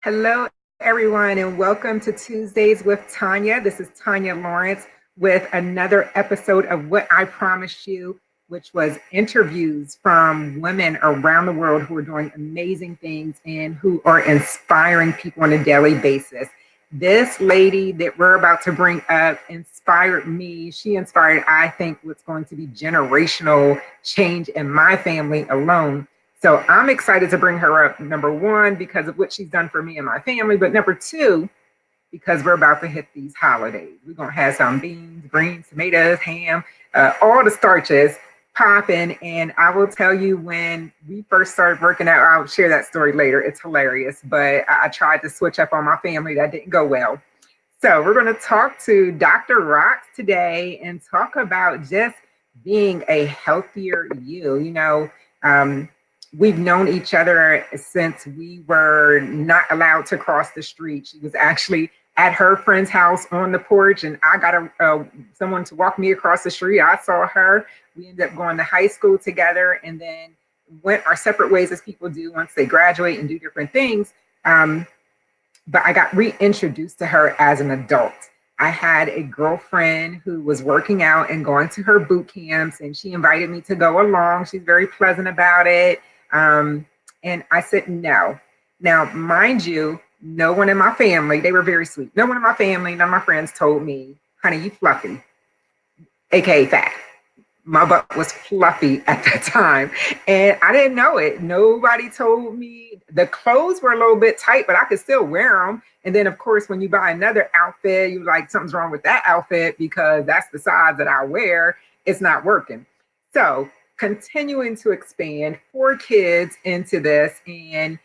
Hello, everyone, and welcome to Tuesdays with Tonya. This is Tonya Lawrence with another episode of What I Promised You, which was interviews from women around the world who are doing amazing things and who are inspiring people on a daily basis. This lady that we're about to bring up inspired me. She inspired, I think, what's going to be generational change in my family alone. So I'm excited to bring her up, number one, because of what she's done for me and my family, but number two, because we're about to hit these holidays. We're going to have some beans, greens, tomatoes, ham, all the starches popping. And I will tell you, when we first started working out, I'll share that story later. It's hilarious, but I tried to switch up on my family. That didn't go well. So we're going to talk to Dr. Rox today and talk about just being a healthier you. We've known each other since we were not allowed to cross the street. She was actually at her friend's house on the porch, and I got someone to walk me across the street. I saw her. We ended up going to high school together, and then went our separate ways as people do once they graduate and do different things. But I got reintroduced to her as an adult. I had a girlfriend who was working out and going to her boot camps, and she invited me to go along. She's very pleasant about it. And I said no. Now, mind you, no one in my family, they were very sweet. No one in my family, none of my friends told me, honey, you fluffy, aka fat. My butt was fluffy at that time, and I didn't know it. Nobody told me. The clothes were a little bit tight, but I could still wear them. And then, of course, when you buy another outfit, you're like, something's wrong with that outfit because that's the size that I wear. It's not working. So continuing to expand 4 kids into this, and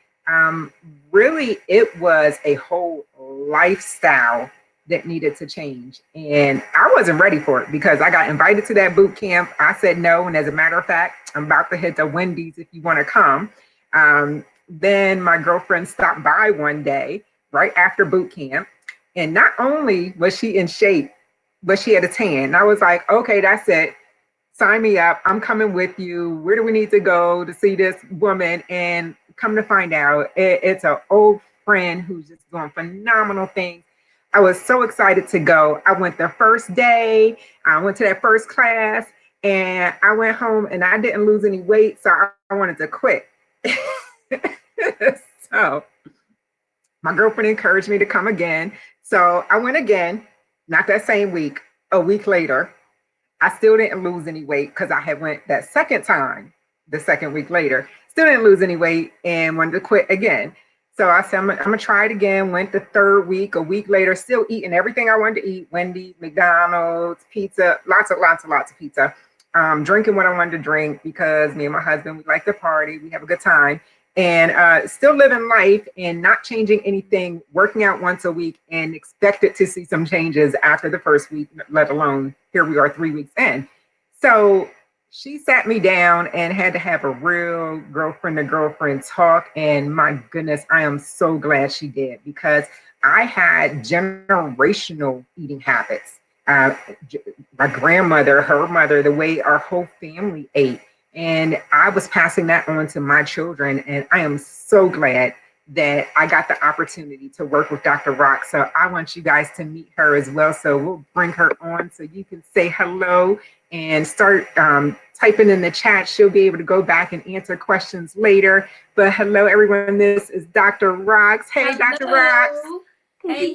really it was a whole lifestyle that needed to change. And I wasn't ready for it because I got invited to that boot camp. I said no. And as a matter of fact, I'm about to hit the Wendy's if you want to come. Then my girlfriend stopped by one day right after boot camp. And not only was she in shape, but she had a tan. And I was like, okay, that's it. Sign me up. I'm coming with you. Where do we need to go to see this woman? And come to find out, it's an old friend who's just doing phenomenal things. I was so excited to go. I went the first day. I went to that first class, and I went home and I didn't lose any weight. So I wanted to quit. So my girlfriend encouraged me to come again. So I went again, not that same week, a week later. I still didn't lose any weight because I had went that second time, the second week later. Still didn't lose any weight and wanted to quit again. So I said, I'm gonna try it again. Went the third week, a week later, still eating everything I wanted to eat: Wendy's, McDonald's, pizza, lots of pizza. Drinking what I wanted to drink because me and my husband, we like to party, we have a good time, and still living life and not changing anything. Working out once a week and expected to see some changes after the first week, let alone here we are 3 weeks in. So she sat me down and had to have a real girlfriend to girlfriend talk. And my goodness, I am so glad she did, because I had generational eating habits. My grandmother, her mother, the way our whole family ate. And I was passing that on to my children. And I am so glad that I got the opportunity to work with Dr. Rox. So I want you guys to meet her as well. So we'll bring her on so you can say hello and start typing in the chat. She'll be able to go back and answer questions later. But hello, everyone. This is Dr. Rox. Hey, hello. Dr. Rox. Hey.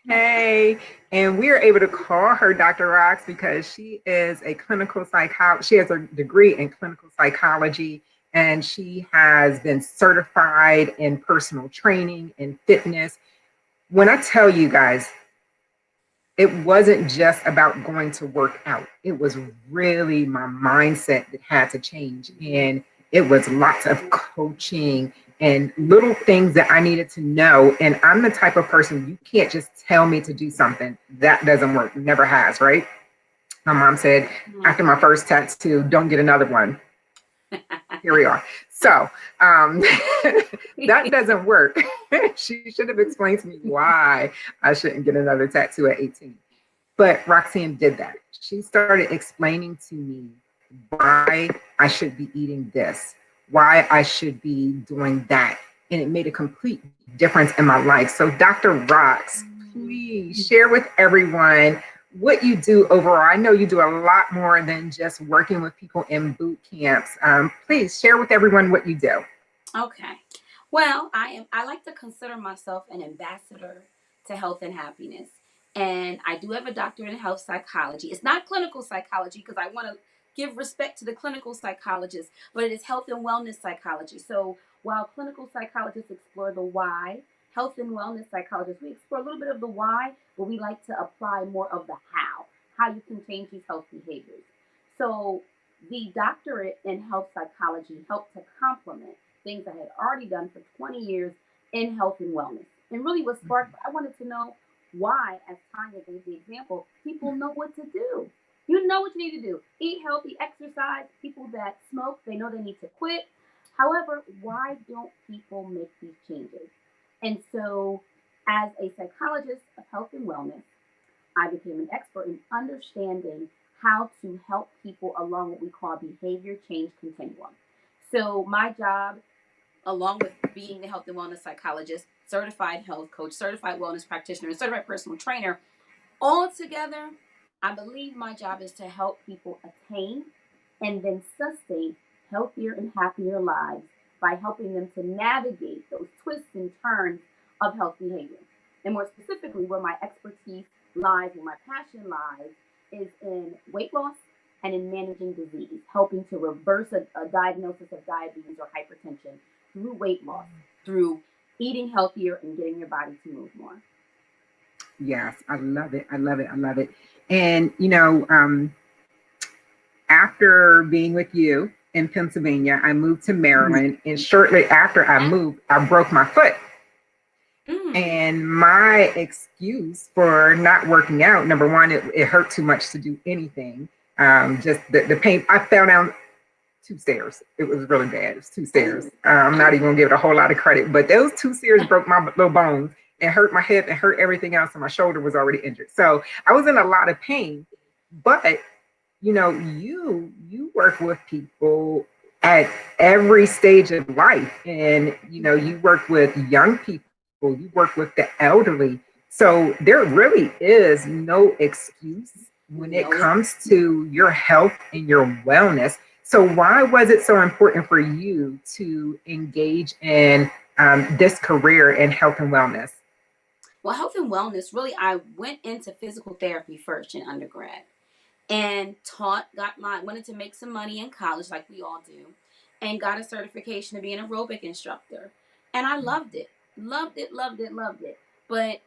Hey. And we are able to call her Dr. Rox because she is a clinical psychologist. She has a degree in clinical psychology, and she has been certified in personal training and fitness. When I tell you guys, it wasn't just about going to work out. It was really my mindset that had to change. And it was lots of coaching and little things that I needed to know. And I'm the type of person, you can't just tell me to do something. That doesn't work. Never has, right? My mom said, after my first tattoo, don't get another one. Here we are. So that doesn't work. She should have explained to me why I shouldn't get another tattoo at 18. But Roxanne did that. She started explaining to me why I should be eating this, why I should be doing that. and it made a complete difference in my life. So, Dr. Rocks, please share with everyone what you do overall. I know you do a lot more than just working with people in boot camps. Please share with everyone what you do. Okay. Well, I like to consider myself an ambassador to health and happiness. And I do have a doctorate in health psychology. It's not clinical psychology because I want to give respect to the clinical psychologists, but it is health and wellness psychology. So while clinical psychologists explore the why, health and wellness psychologists, we explore a little bit of the why, but we like to apply more of the how you can change these health behaviors. So the doctorate in health psychology helped to complement things I had already done for 20 years in health and wellness. And really what sparked, I wanted to know why, as Tonya gave the example, people know what to do. You know what you need to do. Eat healthy, exercise. People that smoke, they know they need to quit. However, why don't people make these changes? And so, as a psychologist of health and wellness, I became an expert in understanding how to help people along what we call behavior change continuum. So, my job, along with being the health and wellness psychologist, certified health coach, certified wellness practitioner, and certified personal trainer, all together, I believe my job is to help people attain and then sustain healthier and happier lives by helping them to navigate those twists and turns of health behavior. And more specifically, where my expertise lies, where my passion lies, is in weight loss and in managing disease, helping to reverse a diagnosis of diabetes or hypertension through weight loss, through eating healthier and getting your body to move more. Yes, I love it. I love it. I love it. And, after being with you in Pennsylvania, I moved to Maryland. And shortly after I moved, I broke my foot. And my excuse for not working out, number one, it hurt too much to do anything. Just the pain. I fell down 2 stairs. It was really bad. It was 2 stairs. I'm not even gonna give it a whole lot of credit, but those 2 stairs broke my little bones and hurt my hip and hurt everything else. And my shoulder was already injured. So I was in a lot of pain. But you work with people at every stage of life, and you work with young people, you work with the elderly. So there really is no excuse when it comes to your health and your wellness. So why was it so important for you to engage in this career in health and wellness? Well, health and wellness, really, I went into physical therapy first in undergrad and wanted to make some money in college like we all do, and got a certification to be an aerobic instructor. And I loved it. Loved it, loved it, loved it. But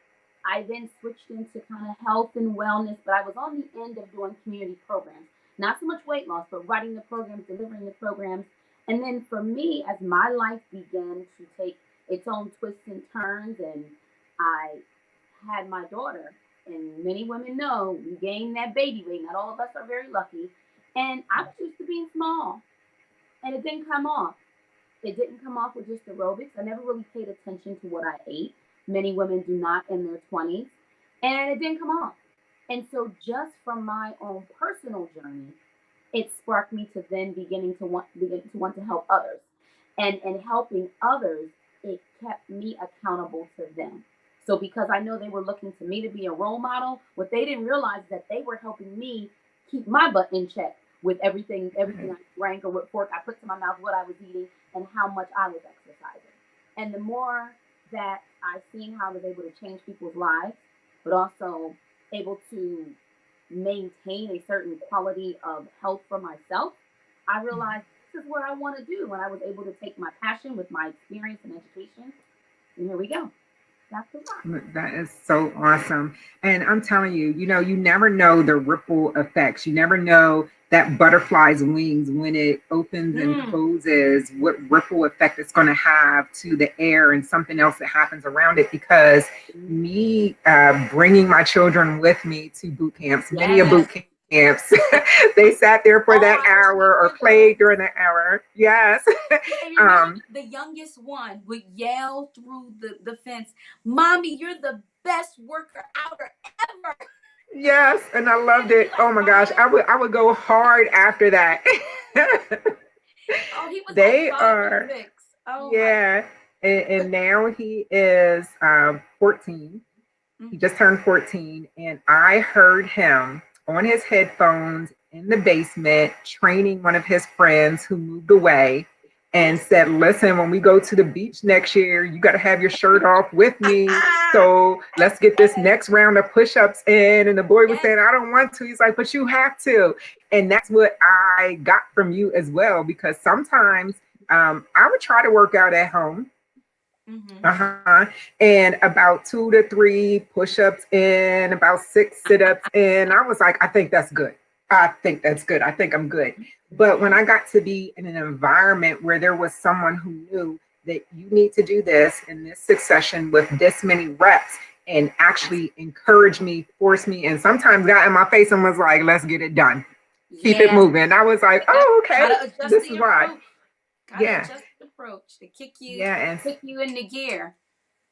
I then switched into kind of health and wellness, but I was on the end of doing community programs. Not so much weight loss, but writing the programs, delivering the programs. And then for me, as my life began to take its own twists and turns, and I had my daughter, and many women know we gain that baby weight. Not all of us are very lucky. And I was used to being small, and it didn't come off. It didn't come off with just aerobics. I never really paid attention to what I ate. Many women do not in their 20s, and it didn't come off. And so, just from my own personal journey, it sparked me to then begin to want to help others, and helping others, it kept me accountable to them. So because I know they were looking to me to be a role model, what they didn't realize is that they were helping me keep my butt in check with everything I drank or what fork I put to my mouth, what I was eating, and how much I was exercising. And the more that I've seen how I was able to change people's lives, but also able to maintain a certain quality of health for myself, I realized this is what I want to do. And I was able to take my passion with my experience and education. And here we go. That's the rock. That is so awesome. And I'm telling you, you never know the ripple effects. You never know that butterfly's wings, when it opens and closes, what ripple effect it's going to have to the air and something else that happens around it. Because me bringing my children with me to boot camps, many of boot camps, they sat there for that hour or played during that hour. Yes. The youngest one would yell through the fence, "Mommy, you're the best worker outer ever." Yes, and I loved it. Oh my gosh, I would go hard after that. Oh, he was They like 5 or are 6. Oh yeah. And now he is 14. He Mhm. just turned 14, and I heard him on his headphones in the basement training one of his friends who moved away and said, listen, when we go to the beach next year, you got to have your shirt off with me. So let's get this Yes, next round of push ups in. And the boy was yes, saying, I don't want to. He's like, but you have to. And that's what I got from you as well, because sometimes I would try to work out at home. hmm Uh-huh. And about 2 to 3 push-ups in, about 6 sit-ups in. I was like, I think that's good. I think that's good. I think I'm good. But when I got to be in an environment where there was someone who knew that you need to do this in this succession with this many reps and actually encourage me, force me, and sometimes got in my face and was like, let's get it done. Keep it yeah, moving. I was like, yeah. oh, okay. Gotta adjust This the is why. approach. Gotta Yeah. adjust the approach to Yeah. And kick you into gear.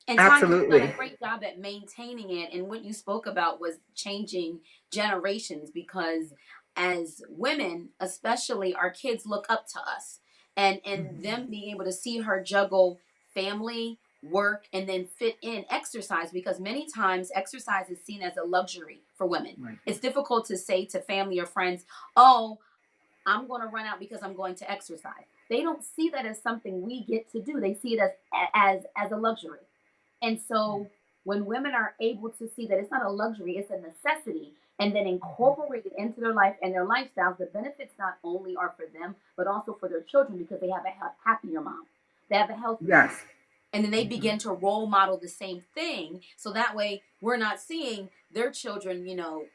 And Tanya, you've done a absolutely. great job at maintaining it. And what you spoke about was changing generations because as women, especially our kids look up to us. And Mhm. them being able to see her juggle family, work, and then fit in exercise because many times exercise is seen as a luxury for women. Right. It's difficult to say to family or friends, oh, I'm going to run out because I'm going to exercise. They don't see that as something we get to do. They see it as a luxury. And so when women are able to see that it's not a luxury, it's a necessity, and then Mhm. incorporate it into their life and their lifestyles, the benefits not only are for them, but also for their children because they have a happier mom. They have a healthier mom. Yes. And then they Mhm. begin to role model the same thing. So that way we're not seeing their children,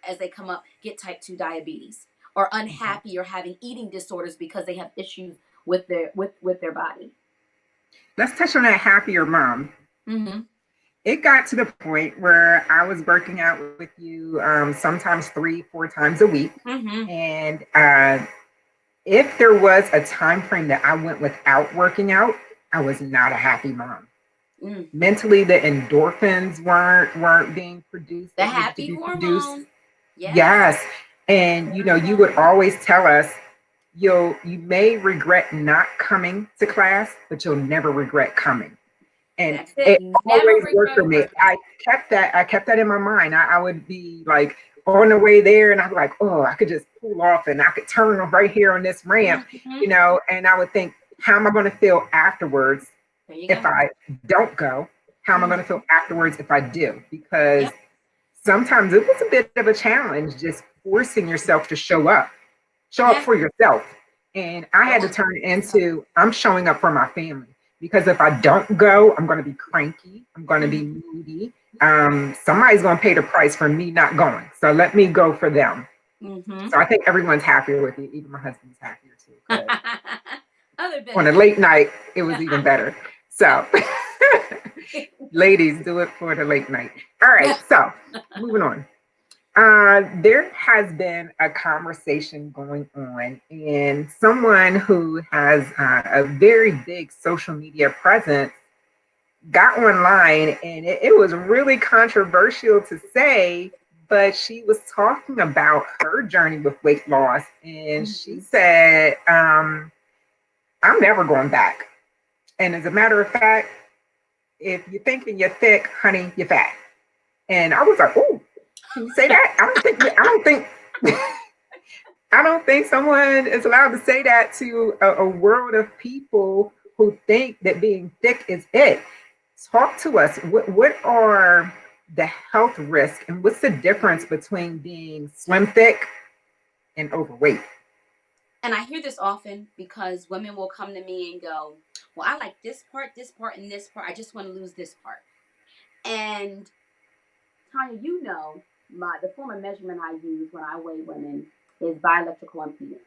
as they come up, get type 2 diabetes or Mhm. unhappy or having eating disorders because they have issues with their body. Let's touch on that happier mom. Mm-hmm. It got to the point where I was working out with you sometimes 3, 4 times a week. Mm-hmm. And if there was a time frame that I went without working out, I was not a happy mom. Mm. Mentally, the endorphins weren't being produced The that needed to happy be produced. hormone. Yes. Yes. And you would Hormone. always tell us you may regret not coming to class, but you'll never regret coming. And That's it. it You never always worked regret for a me. workout. I kept that in my mind. I would be like on the way there and I'd be like, oh, I could just pull off and I could turn right here on this ramp, Mm-hmm. and I would think, how am I going to feel afterwards There you if go. I don't go? How am I going to Mm-hmm. feel afterwards if I do? Because Yep. sometimes it was a bit of a challenge just forcing yourself to show up Yeah. for yourself. And I Show had to up turn it for yourself. into I'm showing up for my family because if I don't go, I'm going to be cranky. I'm going to be Mm-hmm. moody. Somebody's going to pay the price for me not going. So let me go for them. Mm-hmm. So I think everyone's happier with it. Even my husband's happier too. Because Other on a benefits. late night, it was even better. So, ladies, do it for the late night. All right. So, moving on. There has been a conversation going on, and someone who has a very big social media presence got online, and it was really controversial to say, but she was talking about her journey with weight loss, and she Mm-hmm. said, I'm never going back. And as a matter of fact, if you're thinking you're thick, honey, you're fat. And I was like, oh, can you say that? I don't think someone is allowed to say that to a world of people who think that being thick is it. Talk to us. What are the health risks and what's the difference between being slim thick and overweight? And I hear this often because women will come to me and go, well, I like this part, and this part. I just want to lose this part. And Tanya, the form of measurement I use when I weigh women is bioelectrical impedance.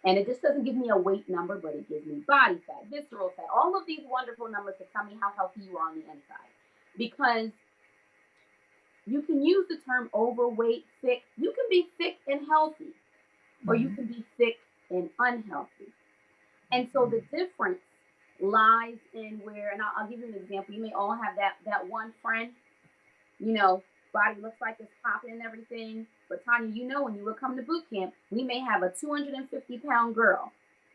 And it just doesn't give me a weight number, but it gives me body fat, visceral fat, all of these wonderful numbers to tell me how healthy you are on the inside. Because you can use the term overweight, thick. You can be thick and healthy, or you Mm-hmm. can be thick and unhealthy. And so the difference lies in where, and I'll give you an example. You may all have that one friend, you know, body looks like it's popping and everything. But Tanya, when you would come to boot camp, we may have a 250-pound girl.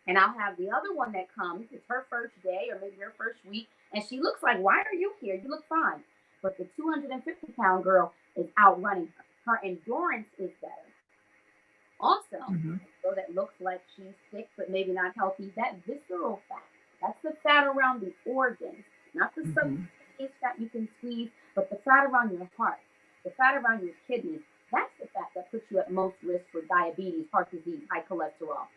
And I'll have the other one that comes, it's her first day or maybe her first week, and she looks like, why are you here? You look fine. But the 250-pound girl is outrunning her. Her endurance is better. Also, Mm-hmm. so that looks like she's sick but maybe not healthy, that visceral fat, that's the fat around the organs, not the Mm-hmm. subcutaneous fat you can squeeze, but the fat around your heart, the fat around your kidneys. That's the fat that puts you at most risk for diabetes, heart disease, high cholesterol.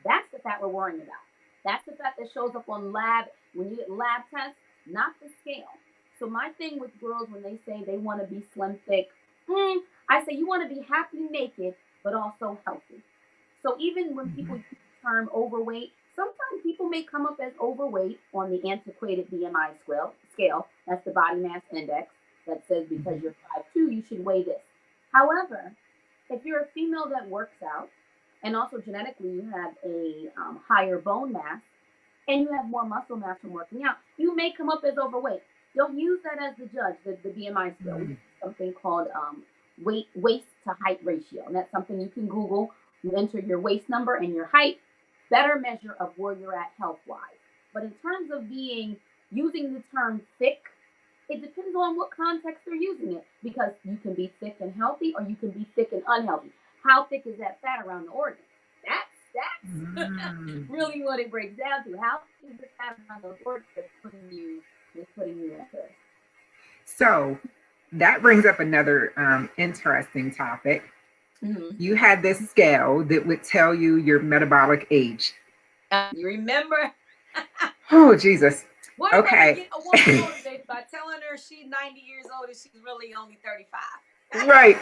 That's the fat we're worrying about. That's the fat that shows up on lab when you get lab tests, not the scale. So my thing with girls when they say they want to be slim thick, I say you want to be happy naked, but also healthy. So even when people Mm-hmm. use the term overweight, sometimes people may come up as overweight on the antiquated BMI scale. That's the body mass index that says because you're 5'2", you should weigh this. However, if you're a female that works out, and also genetically you have a higher bone mass, and you have more muscle mass from working out, you may come up as overweight. Don't use that as the judge, the BMI scale. We use something called waist to height ratio. And that's something you can Google. You enter your waist number and your height, better measure of where you're at health wise. But in terms of using the term thick, it depends on what context they're using it because you can be thick and healthy or you can be thick and unhealthy. How thick is that fat around the organs? That's Mm-hmm. really what it breaks down to. How thick is the fat around those organs that's putting you at risk? So that brings up another interesting topic. Mm-hmm. You had this scale that would tell you your metabolic age. You remember? Oh, Jesus. What if I could Okay. get a woman motivated by telling her she's 90 years old and she's really only 35? Right.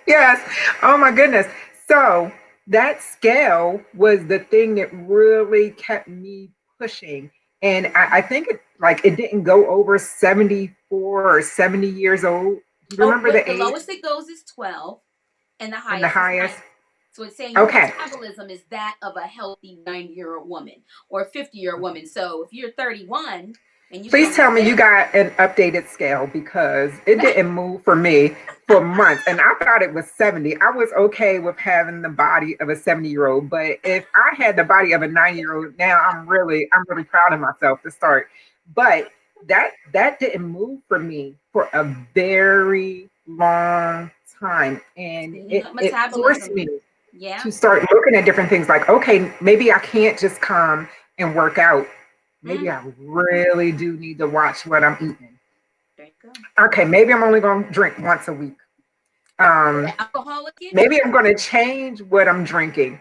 Yes. Oh, my goodness. So that scale was the thing that really kept me pushing. And I think it didn't go over 74 or 70 years old. Do you Oh, remember the the age lowest it goes is 12, and the and the highest is highest? 90. So it's saying your Okay. metabolism is that of a healthy 90-year-old woman or a 50-year-old woman. So if you're 31 and you get Please on the tell me you scale, got an updated scale because it didn't move for me for months. And I thought it was 70. I was okay with having the body of a 70-year-old. But if I had the body of a 90-year-old, now I'm really proud of myself to start. But that didn't move for me for a very long time. And it forced metabolism, me yeah. to start looking at different things like, okay, maybe I can't just come and work out. Maybe Mm, I really do need to watch what I'm eating. there you go. Okay, maybe I'm only going to drink once a week. So Um, the alcoholic itch. maybe I'm going to change what I'm drinking.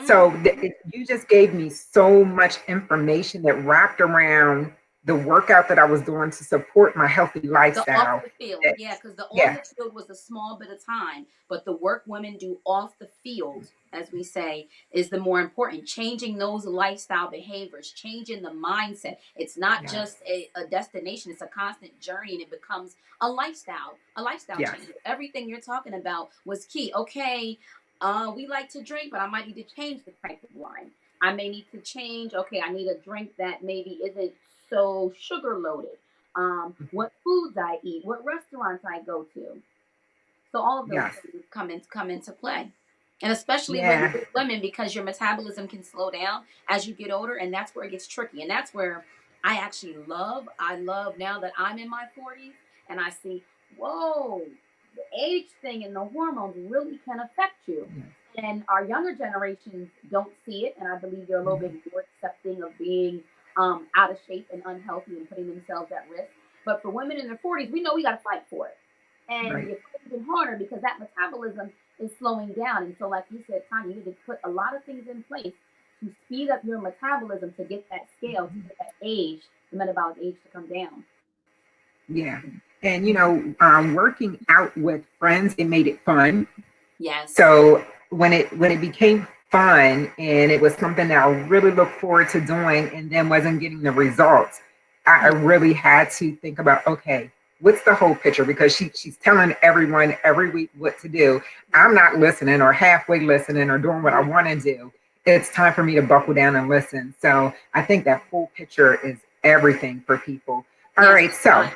So Mm-hmm. you just gave me so much information that wrapped around the workout that I was doing to support my healthy The off lifestyle. the field, That, yeah, because the on yeah, the field was a small bit of time, but the work women do off the field, as we say, is the more important. Changing those lifestyle behaviors, changing the mindset. It's not yes, just a destination; it's a constant journey, and it becomes a lifestyle yes. change. Everything you're talking about was key. Okay, we like to drink, but I might need to change the type of wine. I may need to change. Okay, I need a drink that maybe isn't so sugar loaded, what foods I eat, what restaurants I go to. So all of those Yes, things come into play. And especially with, yeah, with women because your metabolism can slow down as you get older and that's where it gets tricky. And that's where I love now that I'm in my 40s and I see, whoa, the age thing and the hormones really can affect you. yes. And our younger generations don't see it, and I believe they're a little bit Mhm. more accepting of being out of shape and unhealthy and putting themselves at risk. But for women in their 40s, we know we got to fight for it. And Right. you fight even harder because that metabolism is slowing down. And so, like you said, Tonya, you need to put a lot of things in place to speed up your metabolism to get that scale, to get that age, the metabolic age to come down. Yeah. And working out with friends, it made it fun. Yes. So when it became fun and it was something that I really looked forward to doing and then wasn't getting the results, I really had to think about, okay, what's the whole picture? Because she's telling everyone every week what to do. I'm not listening or halfway listening or doing what I want to do. It's time for me to buckle down and listen. So I think that full picture is everything for people. All Yes. right, so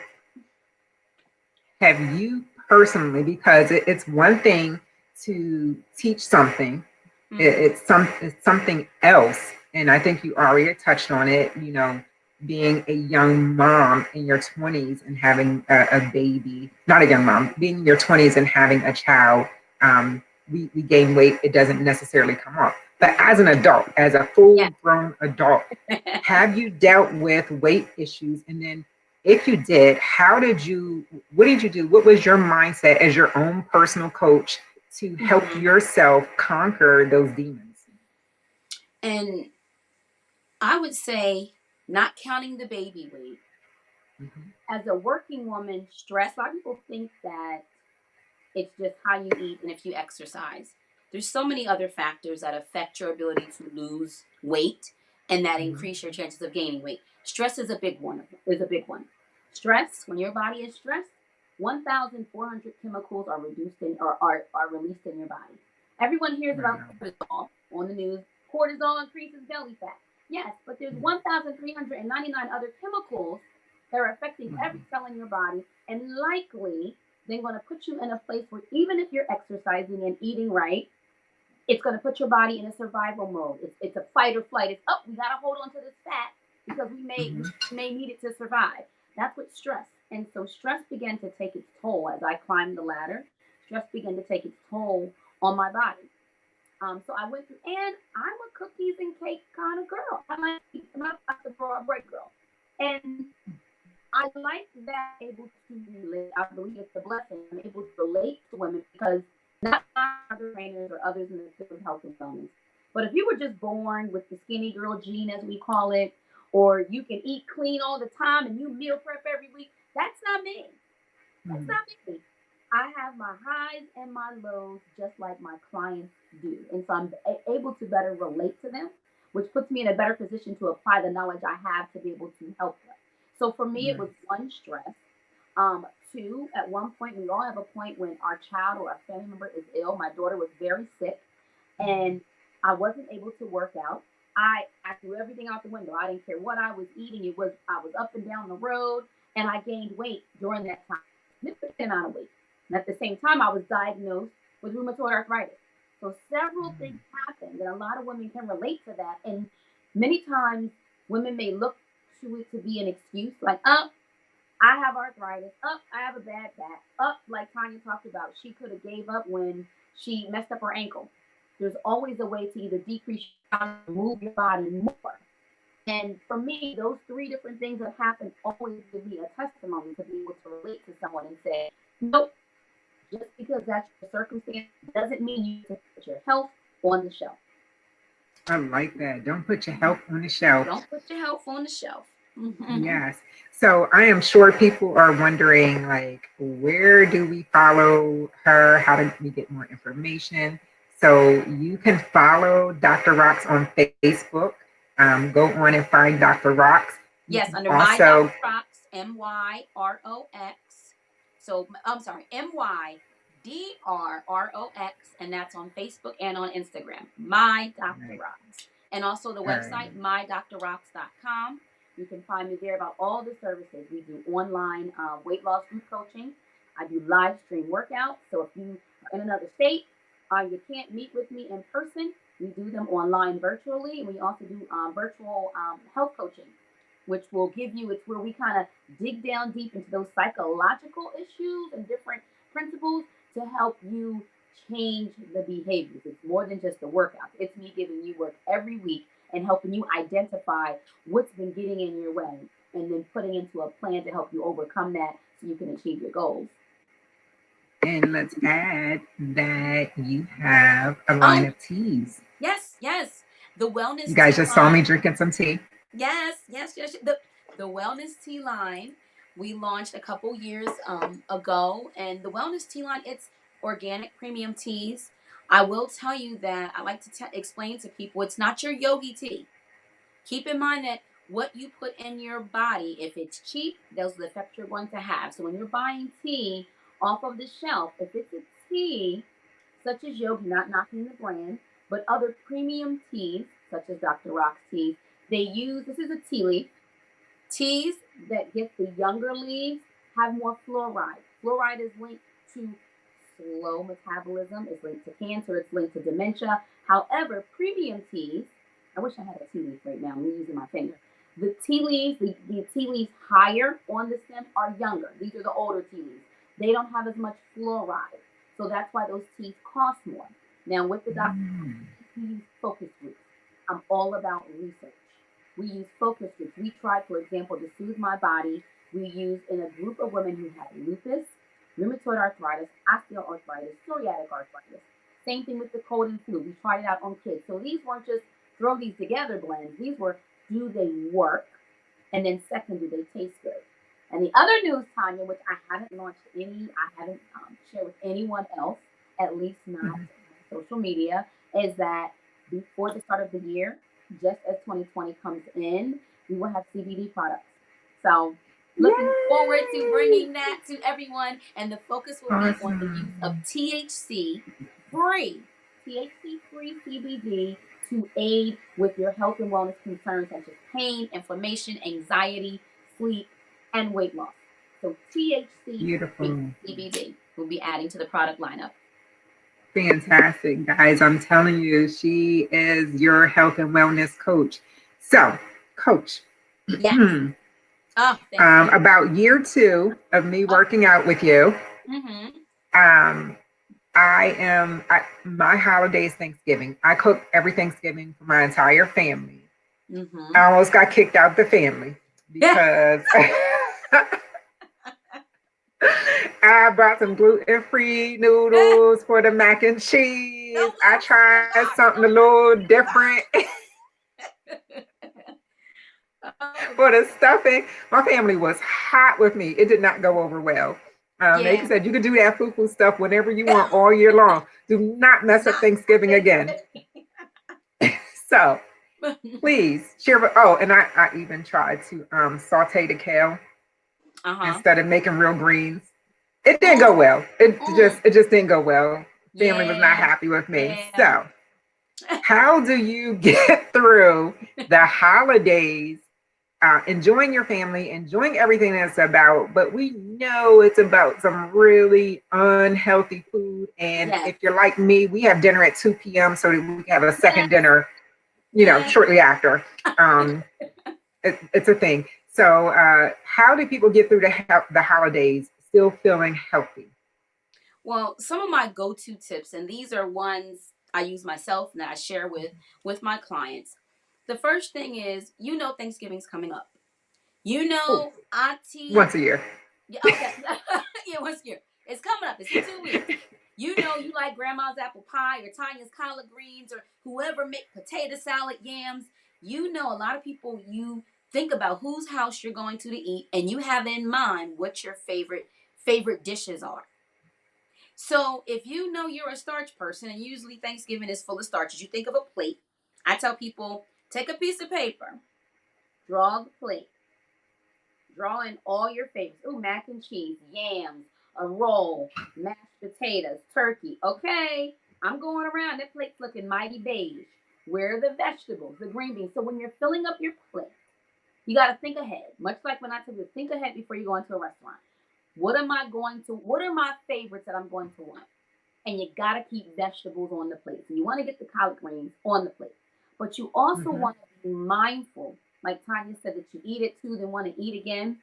have you personally, because it's one thing to teach something, Mm-hmm. It's something else. And I think you already touched on it, being a young mom in your 20s and having a baby, not a young mom, being in your 20s and having a child. We gain weight, it doesn't necessarily come off. But as an adult, as a Yeah. full grown adult, have you dealt with weight issues? And then if you did, what did you do? What was your mindset as your own personal coach to help Mm-hmm. yourself conquer those demons? And I would say, not counting the baby weight, Mhm. as a working woman, stress, a lot of people think that it's just how you eat and if you exercise. There's so many other factors that affect your ability to lose weight and that Mhm. increase your chances of gaining weight. Stress is a big one. Is a big one. Stress, when your body is stressed, 1,400 chemicals are reduced in or are released in your body. Everyone hears about Wow. cortisol on the news. Cortisol increases belly fat. Yes, but there's 1,399 other chemicals that are affecting every Mhm. cell in your body and likely then going to put you in a place where even if you're exercising and eating right, it's going to put your body in a survival mode. It's a fight or flight. It's, oh, we got to hold on to this fat because Mhm. we may need it to survive. That's what stress. And so stress began to take its toll as I climbed the ladder. Stress began to take its toll on my body. So I went through, and I'm a cookies and cake kind of girl. I like to eat, I'm not the broad bread girl. And I like that I'm able to relate. I believe it's a blessing. I'm able to relate to women because not other trainers or others in the field of health and wellness. But if you were just born with the skinny girl gene, as we call it, or you can eat clean all the time and you meal prep every week, that's not me. That's Mhm. not me. I have my highs and my lows just like my clients do. And so I'm able to better relate to them, which puts me in a better position to apply the knowledge I have to be able to help them. So for me, it was Nice. one, stress. Two, at one point, we all have a point when our child or our family member is ill. My daughter was very sick and I wasn't able to work out. I threw everything out the window. I didn't care what I was eating. I was up and down the road and I gained weight during that time, significant amount of weight. And at the same time, I was diagnosed with rheumatoid arthritis. So several things happened, and a lot of women can relate to that. And many times, women may look to it to be an excuse, like, "Oh, I have arthritis. Oh, I have a bad back. Oh, like Tonya talked about, she could have gave up when she messed up her ankle." There's always a way to either decrease or move your body more. And for me, those three different things that happened always give me a testimony to be able to relate to someone and say, nope, just because that's your circumstance doesn't mean you can put your health on the shelf. I like that. Don't put your health on the shelf. Don't put your health on the shelf. Yes. So I am sure people are wondering, like, where do we follow her? How do we get more information? So you can follow Dr. Rocks on Facebook. Go on and find Dr. Rocks. You Yes, can under My also, Dr. Rocks, MYROX. So I'm sorry, MYDRROX, and that's on Facebook and on Instagram. My Dr. right, Rocks. And also the all right. website, mydrrocks.com. You can find me there about all the services. We do online weight loss group coaching. I do live stream workouts. So if you are in another state, you can't meet with me in person, we do them online virtually. And we also do virtual health coaching, which will give you, it's where we kind of dig down deep into those psychological issues and different principles to help you change the behaviors. It's more than just the workout. It's me giving you work every week and helping you identify what's been getting in your way and then putting into a plan to help you overcome that so you can achieve your goals. And let's add that you have a line Oh, of teas. yes, yes. The You wellness guys tea just saw me line. drinking some tea. Yes, yes, yes. The wellness tea line we launched a couple years ago, and the wellness tea line, it's organic premium teas. I will tell you that I like to explain to people it's not your yogi tea. Keep in mind that what you put in your body, if it's cheap, those are the effects you're going to have. So when you're buying tea off of the shelf, if it's a tea such as yogi, not knocking the brand, but other premium teas such as Dr. Rock's teas, they use, this is a tea leaf. Teas that get the younger leaves have more fluoride. Fluoride is linked to slow metabolism. It's linked to cancer. It's linked to dementia. However, premium teas, I wish I had a tea leaf right now. I'm using my finger. The tea leaves, the tea leaves higher on the stem are younger. These are the older tea leaves. They don't have as much fluoride. So that's why those teas cost more. Now, with the doctor, we use focus groups. I'm all about research. We use focus groups. We tried, for example, to soothe my body. We used in a group of women who had lupus, rheumatoid arthritis, osteoarthritis, psoriatic arthritis. Same thing with the cold and flu. We tried it out on kids. So these weren't just throw these together blends. These were, do they work? And then second, do they taste good? And the other news, Tonya, which I haven't launched I haven't shared with anyone else, at least not on social media, is that before the start of the year, just as 2020 comes in, we will have CBD products. So looking forward to bringing that to everyone. And the focus will be on the use of free, THC free CBD to aid with your health and wellness concerns such as pain, inflammation, anxiety, sleep, and weight loss. So THC free CBD will be adding to the product lineup. Fantastic, guys. I'm telling you, she is your health and wellness coach. So, coach, yes. About year 2 of me working out with you, my holiday is Thanksgiving. I cook every Thanksgiving for my entire family. I almost got kicked out the family because I brought some gluten-free noodles for the mac and cheese. I tried something a little different for the stuffing. My family was hot with me. It did not go over well. They said you can do that foo-foo stuff whenever you want all year long. Do not mess up Thanksgiving again. So please share. Oh, and I even tried to saute the kale instead of making real greens. It didn't go well. It just didn't go well. Family was not happy with me. So how do you get through the holidays, enjoying your family, enjoying everything that's about, but we know it's about some really unhealthy food. And if you're like me, we have dinner at 2 p.m. so that we can have a second dinner, shortly after. It's a thing. So how do people get through the holidays still feeling healthy? Well, some of my go-to tips, and these are ones I use myself and that I share with my clients. The first thing is, Thanksgiving's coming up. Auntie. Once a year. Yeah, okay. Yeah, once a year. It's coming up. It's in 2 weeks. You like grandma's apple pie or Tanya's collard greens or whoever make potato salad, yams. A lot of people, you think about whose house you're going to eat and you have in mind what your favorite dishes are. So if you're a starch person, and usually Thanksgiving is full of starches, you think of a plate. I tell people, take a piece of paper, draw the plate, draw in all your favorites. Ooh, mac and cheese, yams, a roll, mashed potatoes, turkey. Okay, I'm going around. That plate's looking mighty beige. Where are the vegetables, the green beans? So when you're filling up your plate, you got to think ahead. Much like when I tell you, think ahead before you go into a restaurant. What are my favorites that I'm going to want? And you got to keep vegetables on the plate. So you want to get the collard greens on the plate. But you also want to be mindful, like Tonya said, that you eat it too, then want to eat again.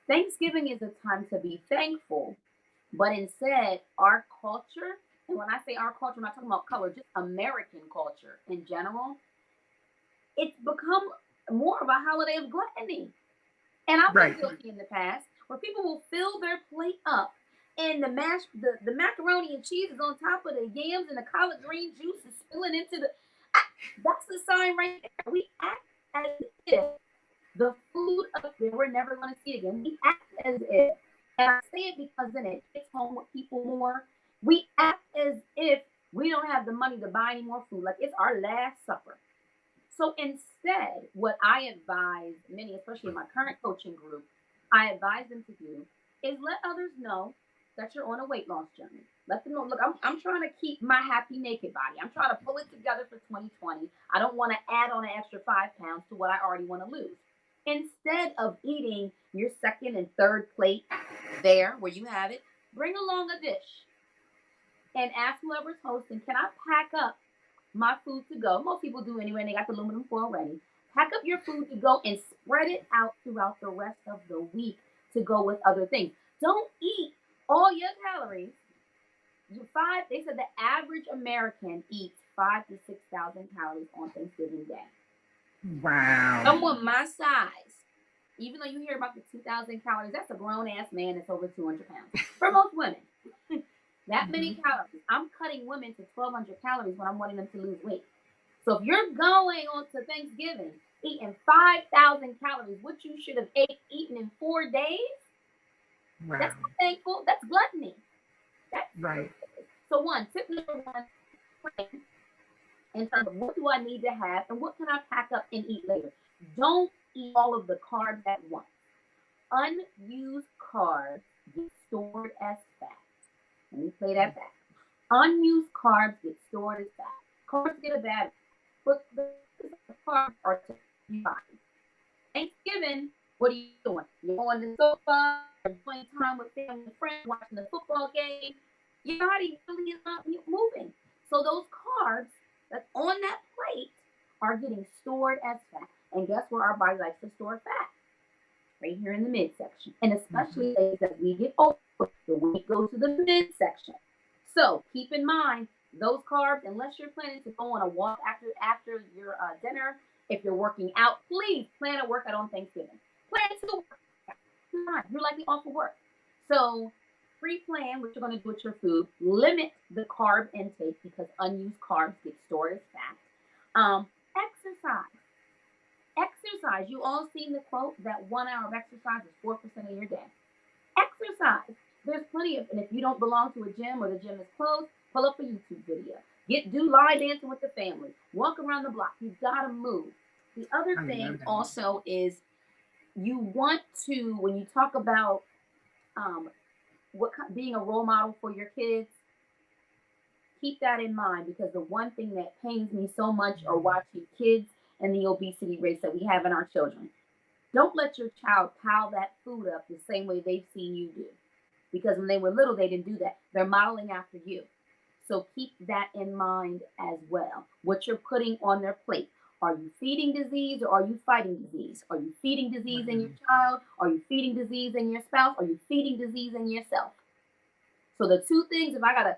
Thanksgiving is a time to be thankful. But instead, our culture, and when I say our culture, I'm not talking about color, just American culture in general, it's become more of a holiday of gluttony. And I've been guilty in the past where people will fill their plate up and the macaroni and cheese is on top of the yams and the collard green juice is spilling into that's the sign right there. We act as if the food up there we're never going to see again. We act as if, and I say it because then it hits home with people more. We act as if we don't have the money to buy any more food. Like it's our last supper. So instead, what I advise many, especially in my current coaching group, I advise them to do is let others know that you're on a weight loss journey. Let them know, look, I'm trying to keep my happy naked body. I'm trying to pull it together for 2020. I don't want to add on an extra 5 pounds to what I already want to lose. Instead of eating your second and third plate there where you have it, bring along a dish. and ask whoever's hosting, can I pack up my food to go? Most people do anyway, and they got the aluminum foil ready. Pack up your food to go and spread it out throughout the rest of the week to go with other things. Don't eat all your calories. They said the average American eats 5 to 6,000 calories on Thanksgiving Day. Wow. Someone my size, even though you hear about the 2,000 calories, that's a grown ass man that's over 200 pounds. For most women, that many calories. I'm cutting women to 1,200 calories when I'm wanting them to lose weight. So if you're going on to Thanksgiving eating 5,000 calories, which you should have eaten in 4 days, Wow. that's not thankful. That's gluttony. That's right. So tip number one, plan in terms of what do I need to have and what can I pack up and eat later. Don't eat all of the carbs at once. Unused carbs get stored as fat. Let me play that back. Unused carbs get stored as fat. Carbs get a bad, but the carbs are to your body. Thanksgiving, what are you doing? You're on the sofa, you're playing time with family and friends, watching the football game. Your body really is not moving. So those carbs that's on that plate are getting stored as fat. And guess where our body likes to store fat? Right here in the midsection. And especially as we get older, the weight goes to the midsection. So keep in mind, those carbs, unless you're planning to go on a walk after your dinner, if you're working out, please plan a workout on Thanksgiving. Plan to work out. You're likely off of work. So pre-plan what you're going to do with your food. Limit the carb intake because unused carbs get stored as fat. Exercise. You all seen the quote that 1 hour of exercise is 4% of your day. Exercise. There's plenty of, and if you don't belong to a gym or the gym is closed, pull up a YouTube video. Do line dancing with the family. Walk around the block. You've got to move. The other thing also is you want to, when you talk about being a role model for your kids, keep that in mind because the one thing that pains me so much are watching kids and the obesity rates that we have in our children. Don't let your child pile that food up the same way they've seen you do. Because when they were little, they didn't do that. They're modeling after you. So keep that in mind as well. What you're putting on their plate. Are you feeding disease or are you fighting disease? Are you feeding disease in your child? Are you feeding disease in your spouse? Are you feeding disease in yourself? So the two things, if I got to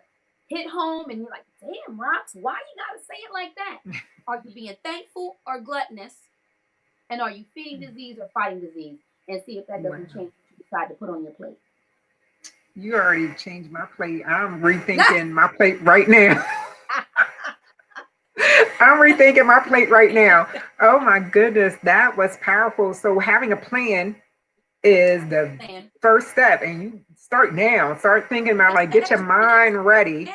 hit home and you're like, damn, Rox, why you got to say it like that? Are you being thankful or gluttonous? And are you feeding disease or fighting disease? And see if that doesn't change what you decide to put on your plate. You already changed my plate. I'm rethinking my plate right now. I'm rethinking my plate right now. Oh my goodness, that was powerful. So having a plan is the first step, and you start now. Start thinking about get your mind ready.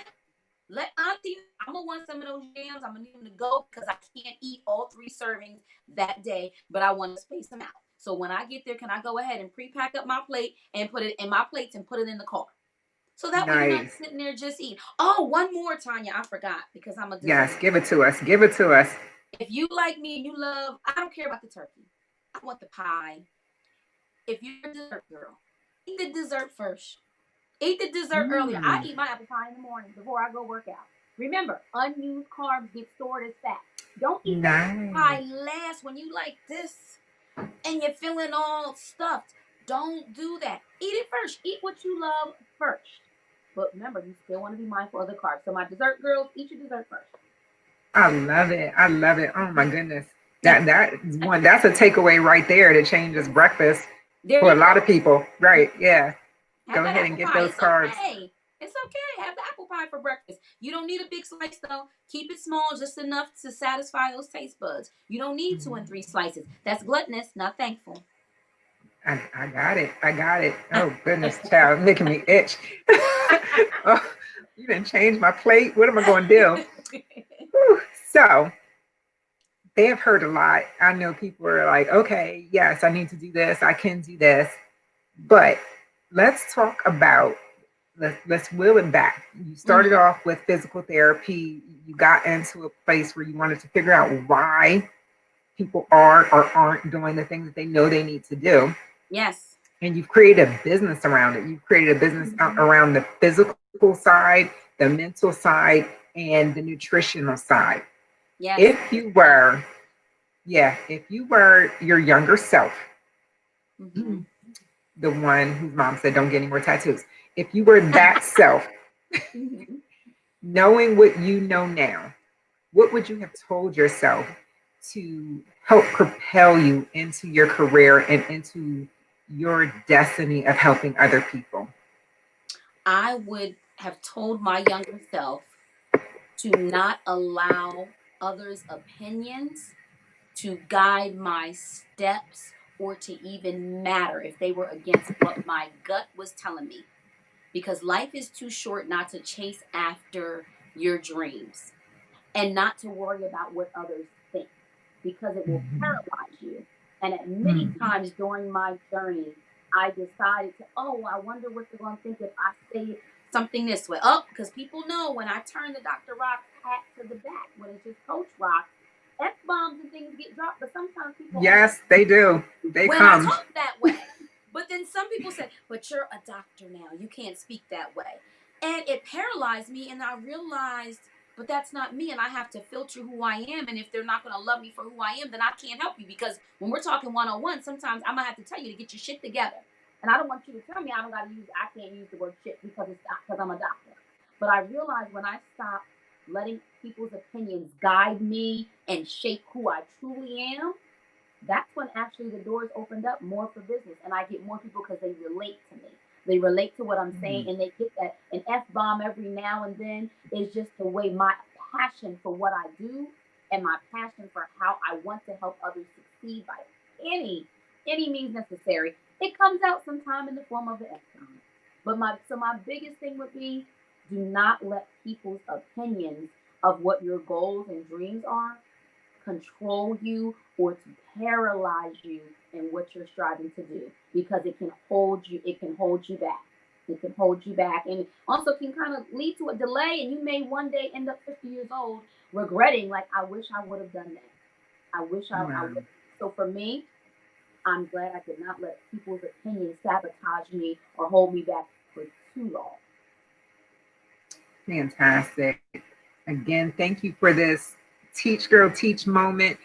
Let Auntie, I'm gonna want some of those yams. I'm gonna need them to go because I can't eat all 3 servings that day, but I want to space them out. So when I get there, can I go ahead and pre-pack up my plate and put it in my plates and put it in the car? So that way you're not sitting there just eating. Oh, one more, Tonya, I forgot because I'm a dessert. Yes, give it to us. Give it to us. If you like me and you love, I don't care about the turkey. I want the pie. If you're a dessert girl, eat the dessert first. Eat the dessert earlier. I eat my apple pie in the morning before I go work out. Remember, unused carbs get stored as fat. Don't eat that pie last when you like this and you're feeling all stuffed. Don't do that. Eat it first. Eat what you love first. But remember, you still want to be mindful of the carbs. So my dessert girls, eat your dessert first. I love it. I love it. Oh my goodness. That's a takeaway right there that changes breakfast for a lot of people. Right. Yeah. Go ahead and get those carbs. It's okay. Have the apple pie for breakfast. You don't need a big slice though. Keep it small, just enough to satisfy those taste buds. You don't need 2 and 3 slices. That's gluttonous, not thankful. I got it. I got it. Oh goodness, child, making me itch. Oh, you didn't change my plate. What am I going to do? So they have heard a lot. I know people are like, okay, yes, I need to do this. I can do this. But let's talk about, let's wheel it back. You started off with physical therapy. You got into a place where you wanted to figure out why people are or aren't doing the things that they know they need to do. Yes. And you've created a business around it. You've created a business around the physical side, the mental side and the nutritional side. Yes. If you were, yeah, if you were your younger self, Mm-hmm. the one whose mom said don't get any more tattoos, if you were that self, Mm-hmm. knowing what you know now, what would you have told yourself to help propel you into your career and into your destiny of helping other people? I would have told my younger self to not allow others' opinions to guide my steps or to even matter if they were against what my gut was telling me. Because life is too short not to chase after your dreams and not to worry about what others think because it will paralyze you. And at many Mhm. times during my journey, I decided to, oh, I wonder what they're going to think if I say something this way. Oh, because people know when I turn the Dr. Rock's hat to the back, when it's just Coach Rock, F bombs and things get dropped, but sometimes people hold Yes, they do. They when I come. talk that way. But then some people say, but you're a doctor now. You can't speak that way. And it paralyzed me. And I realized, but that's not me. And I have to filter who I am. And if they're not going to love me for who I am, then I can't help you. Because when we're talking one on one, sometimes I'm going to have to tell you to get your shit together. And I don't want you to tell me I can't use the word shit because it's not, because I'm a doctor. But I realized when I stopped letting people's opinions guide me and shape who I truly am, that's when actually the doors opened up more for business and I get more people because they relate to me. They relate to what I'm saying Mhm. and they get that. An F bomb every now and then is just the way my passion for what I do and my passion for how I want to help others succeed by any any means necessary. It comes out sometime in the form of an F bomb. But my biggest thing would be do not let people's opinions of what your goals and dreams are control you or to paralyze you in what you're striving to do because it can hold you back. It can hold you back and also can kind of lead to a delay and you may one day end up 50 years old regretting like I wish I would have done that. I Wow. would. So for me, I'm glad I did not let people's opinions sabotage me or hold me back for too long. Fantastic. Again, thank you for this teach girl teach moment.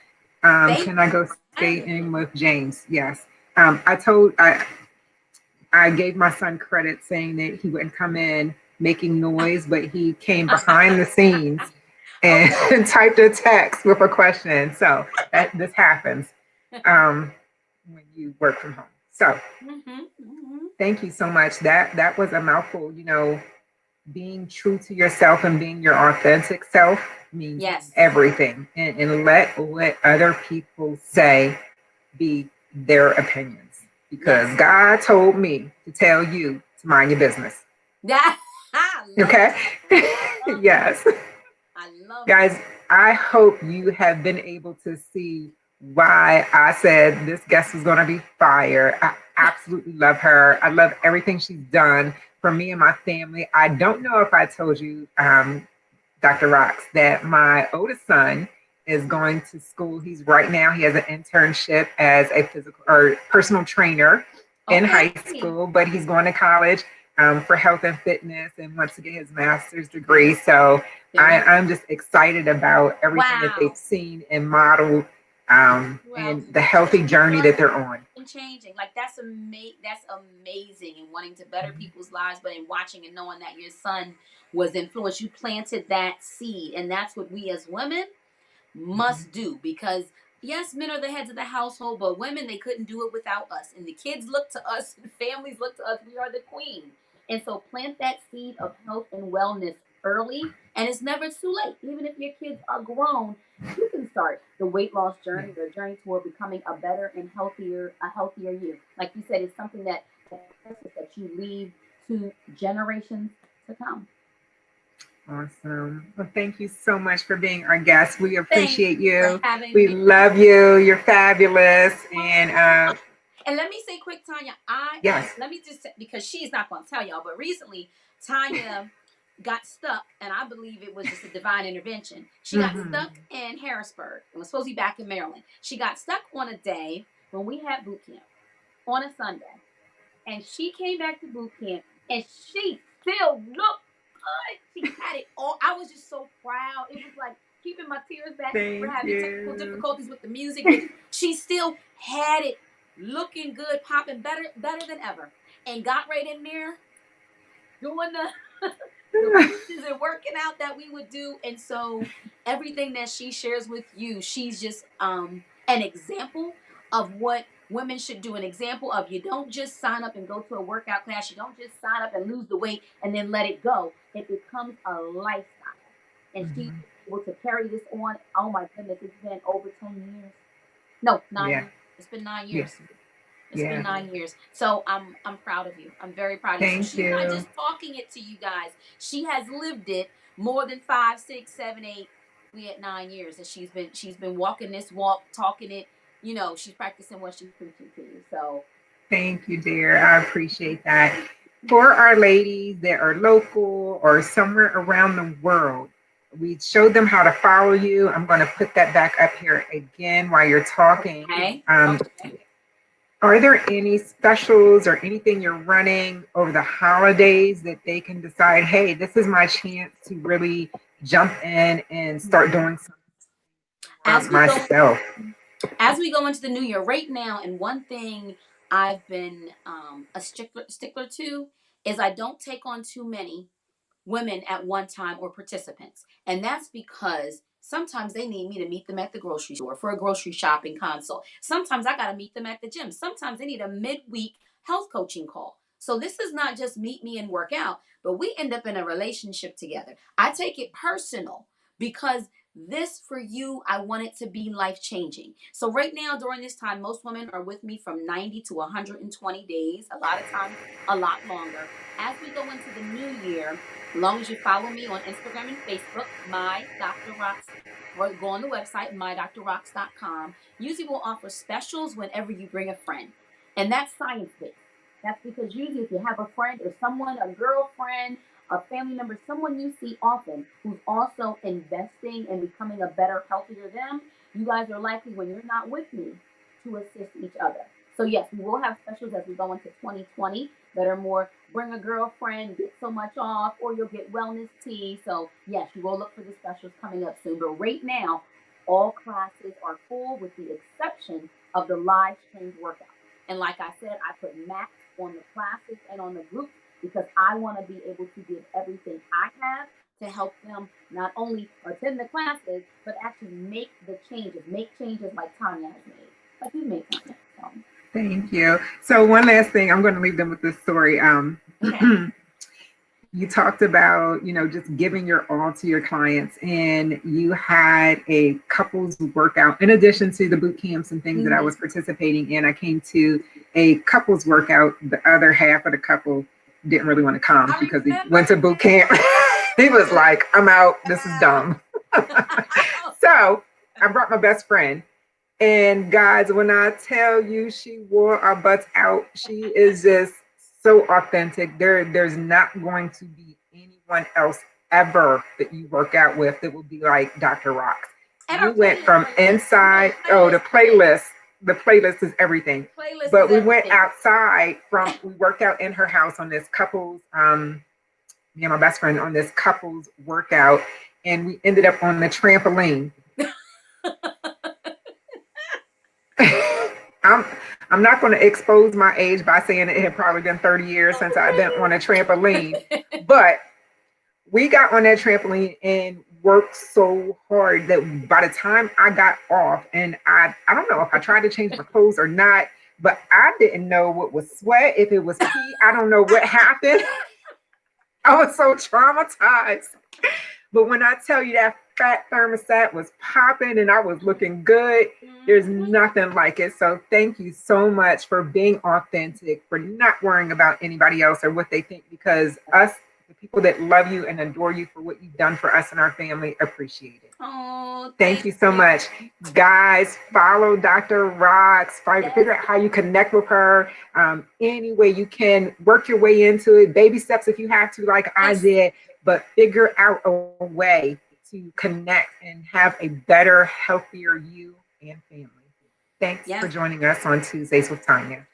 Thank Can I you go for stay having in me. with James? Yes. I gave my son credit saying that he wouldn't come in making noise, but he came behind the scenes and Okay. typed a text with a question. So that this happens when you work from home. So Hmm. Hmm. thank you so much. That was a mouthful. You know, being true to yourself and being your authentic self means Yes. everything. And let other people say be their opinions. Because Yes. God told me to tell you to mind your business. That I love Okay? it. Love it. Yes. I love it. Guys, I hope you have been able to see why I said this guest was going to be fire. I absolutely love her. I love everything she's done for me and my family. I don't know if I told you, Dr. Rocks, that my oldest son is going to school. He's right now, he has an internship as a physical or personal trainer in high Okay. school, but he's going to college for health and fitness and wants to get his master's degree. So Very I'm just excited about everything that they've wow. seen and modeled Well, and the healthy journey that learning they're on. and changing. Like that's amazing and wanting to better people's lives, but in watching and knowing that your son was influenced, you planted that seed. And that's what we as women must do because yes, men are the heads of the household, but women they couldn't do it without us. And the kids look to us, and families look to us. We are the queen. And so plant that seed of health and wellness early, and it's never too late. Even if your kids are grown, you can start the weight loss journey, the journey toward becoming a healthier you. Like you said, it's something that you leave to generations to come. Awesome. Well, thank you so much for being our guest. We Thank appreciate you for you. having We me. love you. You're fabulous. And And let me say quick, Tanya, yes. let me just say, because she's not going to tell y'all, but recently Tanya got stuck, and I believe it was just a divine intervention. She got Hmm. stuck in Harrisburg and was supposed to be back in Maryland. She got stuck on a day when we had boot camp on a Sunday. And she came back to boot camp and she still looked She had it all. I was just so proud. It was like keeping my tears back. We were Thank having technical you. difficulties with the music, but she still had it looking good, popping better than ever. And got right in there doing the pieces and working out that we would do. And so everything that she shares with you, she's just an example of what women should do. An example of, you don't just sign up and go to a workout class. You don't just sign up and lose the weight and then let it go. It becomes a lifestyle. And she's Mhm. able to carry this on. Oh my goodness, it's been over 10 years. No, 9 Yeah. years. It's been 9 years. Yes. It's been Yeah. 9 years. So I'm proud of you. I'm very proud of you. So Thank she's not you. just talking it to you guys. She has lived it more than 5, 6, 7, 8. We at 9 years. And she's been walking this walk, talking it. She's practicing what she's preaching to you. So Thank you, dear. I appreciate that. For our ladies that are local or somewhere around the world, we showed them how to follow you. I'm going to put that back up here again while you're talking. okay. Um, Okay. are there any specials or anything you're running over the holidays that they can decide, hey, this is my chance to really jump in and start doing something for As we go myself? as we go into the new year right now, and one thing I've been a stickler to is I don't take on too many women at one time or participants. And that's because sometimes they need me to meet them at the grocery store for a grocery shopping consult. Sometimes I got to meet them at the gym. Sometimes they need a midweek health coaching call. So this is not just meet me and work out, but we end up in a relationship together. I take it personal because this for you, I want it to be life changing. So right now during this time, most women are with me from 90 to 120 days, a lot of times a lot longer. As we go into the new year, as long as you follow me on Instagram and Facebook, my Dr. Rocks, or go on the website, mydrrocks.com. Usually we'll offer specials whenever you bring a friend. And that's science based. That's because usually if you have a friend or someone, a girlfriend, a family member, someone you see often who's also investing and becoming a better, healthier them, you guys are likely, when you're not with me, to assist each other. So yes, we will have specials as we go into 2020 that are more bring a girlfriend, get so much off, or you'll get wellness tea. So yes, you will look for the specials coming up soon. But right now, all classes are full with the exception of the live streamed workout. And like I said, I put max on the classes and on the groups because I want to be able to give everything I have to help them not only attend the classes, but actually make changes like Tonya has made, like you made, Tonya. So, Thank you. So one last thing, I'm going to leave them with this story. okay. You talked about, just giving your all to your clients, and you had a couples workout in addition to the boot camps and things that I Mm-hmm. was participating in. I came to a couples workout. The other half of the couple didn't really want to come I because he remember. went to boot camp. He was like, I'm out. This is dumb. So I brought my best friend. And guys, when I tell you she wore our butts out, she is just so authentic. There's not going to be anyone else ever that you work out with that will be like Dr. Rocks. And We our went playlist, from inside, oh, the playlist. The playlist is everything. playlist is But we went everything. outside we worked out in her house on this couples, me and my best friend on this couples workout, and we ended up on the trampoline. I'm I'm not going to expose my age by saying it had probably been 30 years since I've been on a trampoline, but we got on that trampoline and worked so hard that by the time I got off, and I don't know if I tried to change my clothes or not, but I didn't know what was sweat, if it was pee. I don't know what happened. I was so traumatized. But when I tell you that fat thermostat was popping and I was looking good, there's Mhm. nothing like it. So thank you so much for being authentic, for not worrying about anybody else or what they think, because us, the people that love you and adore you for what you've done for us and our family, appreciate it. Oh, Thank thank you so you. much. Guys, follow Dr. Rocks. Yes. Figure out how you connect with her. Any way you can, work your way into it. Baby steps if you have to, like I Yes. did, but figure out a way to connect and have a better, healthier you and family. Thanks for Yes. joining us on Tuesdays with Tonya.